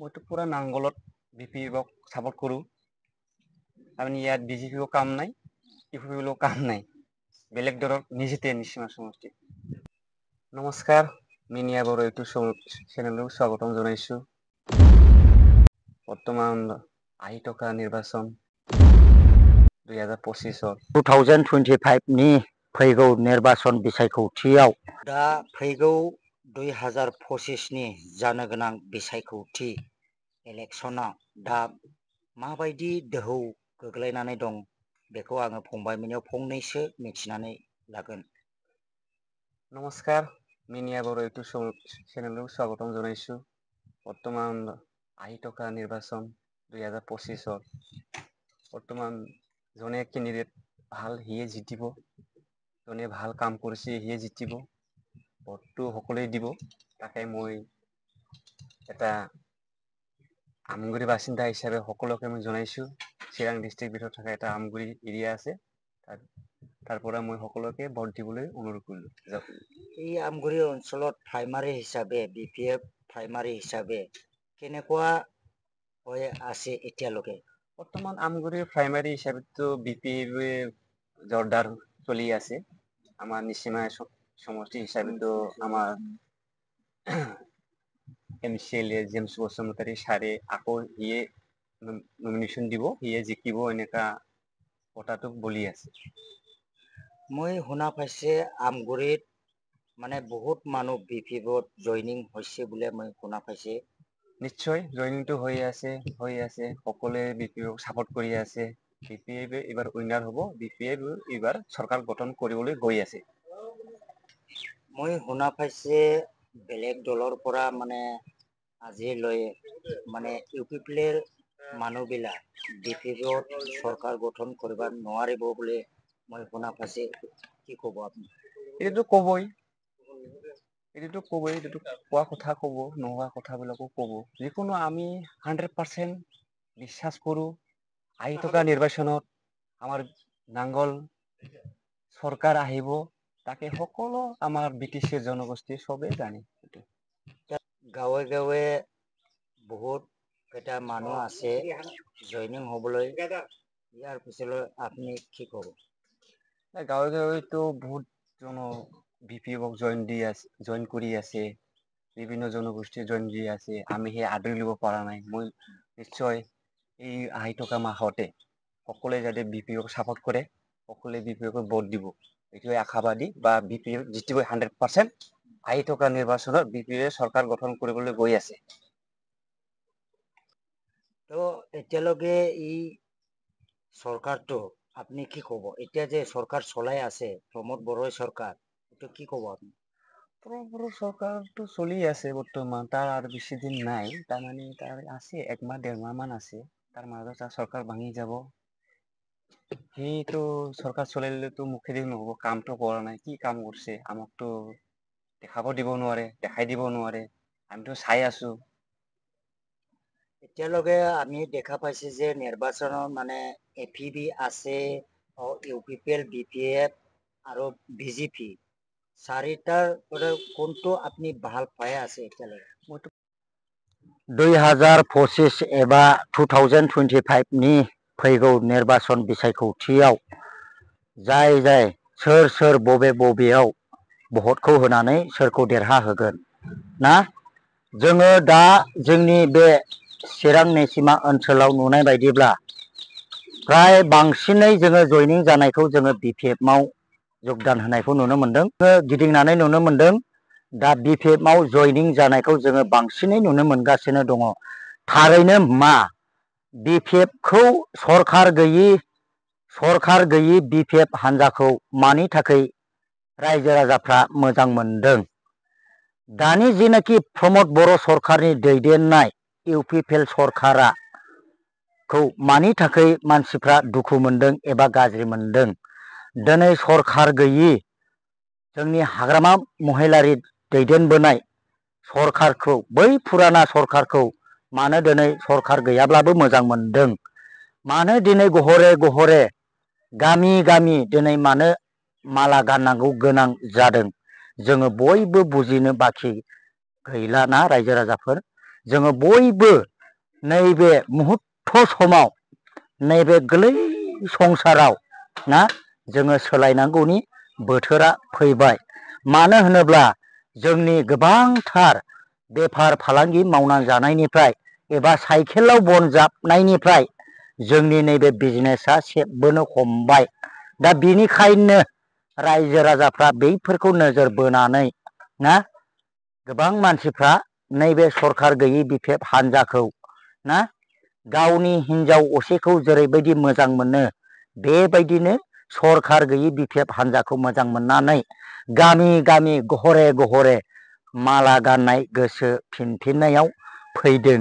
মইতো পুৰা নাংগলত বিপিএফক সাপোৰ্ট কৰো। আমি ইয়াত বিজেপিও কাম নাই, ইউপিপিও কাম নাই। বেলেগ দলৰ নিজিতে নিচিনা সমষ্টি। নমস্কাৰ, মিনিয়া বড়ো ইউটিউব চেনেলক স্বাগতম জনাইছো। বৰ্তমান আহি থকা নিৰ্বাচন 2025 2025 नि फैगौ निर्वाचन बिसायख'थियाव दा फैगौ 2025 नि जानो गोनां बिसायख'थि इलेक्शनाव दा माबायदि दोहौ गोग्लैनानै दं बेखौ आङो फंबायमोननियाव फंनैसो मिथिनानै लागोन। नमस्कार, मिनिया बड़ो इउटिউब চেনেলক স্বাগতম জনাইছো। বৰ্তমান আহি থকা নিৰ্বাচন 2025 বৰ্তমান জনে কেণ্ডিডেট ভাল সিয়ে জিতিব, জনে ভাল কাম কৰিছে সিয়ে জিতিব, ভোটটো সকলোৱে দিব। তাকে মই এটা আমগুৰি বাসিন্দা হিচাপে সকলোকে মই জনাইছো। চিৰাং ডিষ্ট্ৰিক্ট ভিতৰত থকা এটা আমগুৰি এৰিয়া আছে, তাৰ পৰা মই সকলোকে ভোট দিবলৈ অনুৰোধ কৰিলো। এই আমগুৰি অঞ্চলত প্ৰাইমাৰী হিচাপে বিপিএফ প্ৰাইমাৰী হিচাপে কেনেকুৱা হৈ আছে এতিয়ালৈকে? বৰ্তমান আমগুৰিৰ প্ৰাইমাৰী হিচাপেতো বিপিএফে জোৰদাৰ চলি আছে। আমাৰ নিচিনা সমষ্টি হিচাপেতো আমাৰ MCLA জেমছ বসুমতাৰী ছাৰে আকৌ সিয়ে নমিনেশ্যন দিব, সিয়ে জিকিব, এনেকা কথাটো বলি আছে। মই শুনা পাইছে আমগুৰিত মানে বহুত মানুহ বিপিএফত জইনিং হৈছে বোলে মই শুনা পাইছে। নিশ্চয় জইনিংটো হৈ আছে। সকলোৱে বিপিএফক সাপোৰ্ট কৰি আছে। বিপিএফ এইবাৰ উইনাৰ হ'ব। বিপিএফ এইবাৰ চৰকাৰ গঠন কৰিবলৈ গৈ আছে। মই শুনা পাইছে বেলেগ দলৰ পৰা মানে আজিলৈ মানে ইউপিপিএৰ মানুহবিলাক বিপিএফত চৰকাৰ গঠন কৰিব নোৱাৰিব বুলি মই শুনা পাইছে। কি ক'ব আপুনি? এইটো ক'বই, এইটো কোৱা কথা ক'ব, নোহোৱা কথাবিলাকো ক'ব। যিকোনো আমি 100% বিশ্বাস কৰো আহি থকা নিৰ্বাচনত আমাৰ নাংগল চৰকাৰ আহিব। তাকে সকলো আমাৰ BTC জনগোষ্ঠী চবেই জানে। গাঁৱে গাঁৱে বহুত কেইটা মানুহ আছে জইনিং হ'বলৈ, ইয়াৰ পিছলৈ আপুনি কি ক'ব? গাঁৱে গাঁৱেতো বহুত জন বিপিএফক জইন কৰি আছে। বিভিন্ন জনগোষ্ঠীয়ে জইন দি আছে। আমি সেই আদৰি ল'ব পৰা নাই। মই নিশ্চয় এই আহি থকা মাহতে সকলোৱে যাতে বিপিএফক সাপোৰ্ট কৰে, সকলোৱে বিপিএফক ভোট দিব, এইটোৱে আশাবাদী। বা বিপিএফ জিতিব 100%। আহি থকা নিৰ্বাচনত বিপিএফ চৰকাৰ গঠন কৰিবলৈ গৈ আছে। তো এতিয়ালৈকে এই চৰকাৰটো আপুনি কি ক'ব? এতিয়া যে চৰকাৰ চলাই আছে প্ৰমোদ বড়োই চৰকাৰ, এইটো কি ক'ব আপুনি? চৰকাৰটো চলি আছে বৰ্তমান, তাৰ আৰু বেছি দিন নাই। তাৰমানে তাৰ আছে 1 মাহ 1.5 মাহ মান আছে। তাৰ মাজত চৰকাৰ ভাঙি যাব। সেইটো চৰকাৰ চলালেতো মুখেদি নহ'ব, কামটো কৰা নাই। কি কাম কৰিছে আমাকতো দেখাব দিব নোৱাৰে, দেখাই দিব নোৱাৰে। আমিতো চাই আছো। এতিয়ালৈকে আমি দেখা পাইছে যে নিৰ্বাচনত মানে APB আছে, ইউপিপিএল, BPF আৰু BJP চাৰিটাৰ কোনটো আপুনি ভাল পাই আছে এতিয়ালৈকে? 2025 एबा 2025 नि फैगौ निर्वाचन बिसायख'थियाव जाय सोर बबेयाव भटखौ होनानै सोरखौ देरहाहोगोन ना? जोङो दा जोंनि बे चिरां नेसिमा ओनसोलाव नुनाय बायदिब्ला प्राय बांसिनै जोङो जइनिं जानायखौ जोङो BPFआव योगदान होनायखौ नुनो मोनदों। गिदिंनानै नुनो मोनदों। दा BPFआव जइनिं जानायखौ जोङो बांसिनै नुनो मोनगासिनो दङ। थारैनो मा BPFखौ सरखार गैयि BPF हान्जाखौ मानि थाखाय रायजो राजाफ्रा मोजां मोनदों? दानि जिनाखि प्रमोद बर' सरकारनि दैदेननाय इउपिपिएल सरकारा खौ मानि थाखाय मानसिफ्रा दुखु मोनदों एबा गाज्रि मोनदों? दिनै सरकार गैयि जोंनि हाग्रामा महिलारि दैदेनबोनाय सरकारखौ, बै फुराना सरकारखौ मानो दिनै सरकार गैयाब्लाबो मोजां मोनदों? मानो दिनै गहरे गामि दिनै मानो माला गाननांगौ गोनां जादों? जोङो बयबो बुजिनो बाखि गैला ना रायजो राजाफोर? जोङो बयबो नैबे मुहुर्त समाव नैबे गोरलै संसाराव ना जोङो सोलायनांगौनि बोथोरा फैबाय। मानो होनोब्ला जोंनि गोबांथार बेफार फालांगि मावनानै जानायनिफ्राय एबा साइकेलाव बन जाबनायनिफ्राय जोंनि नैबे बिजनेसा सेबबोनो हमबाय। दा बिनिखायनो रायजो राजाफ्रा बैफोरखौ नोजोर बोनानै ना गोबां मानसिफ्रा नैबे सरखार गैयै बिफेफ हान्जाखौ ना गावनि हिनजाव असेखौ जेरैबायदि मोजां मोनो बेबायदिनो सरखार गैयै बिफेफ हान्जाखौ मोजां मोननानै गामि गामि घरे घरे माला गाननाय गोसो फिनफिननायाव फैदों।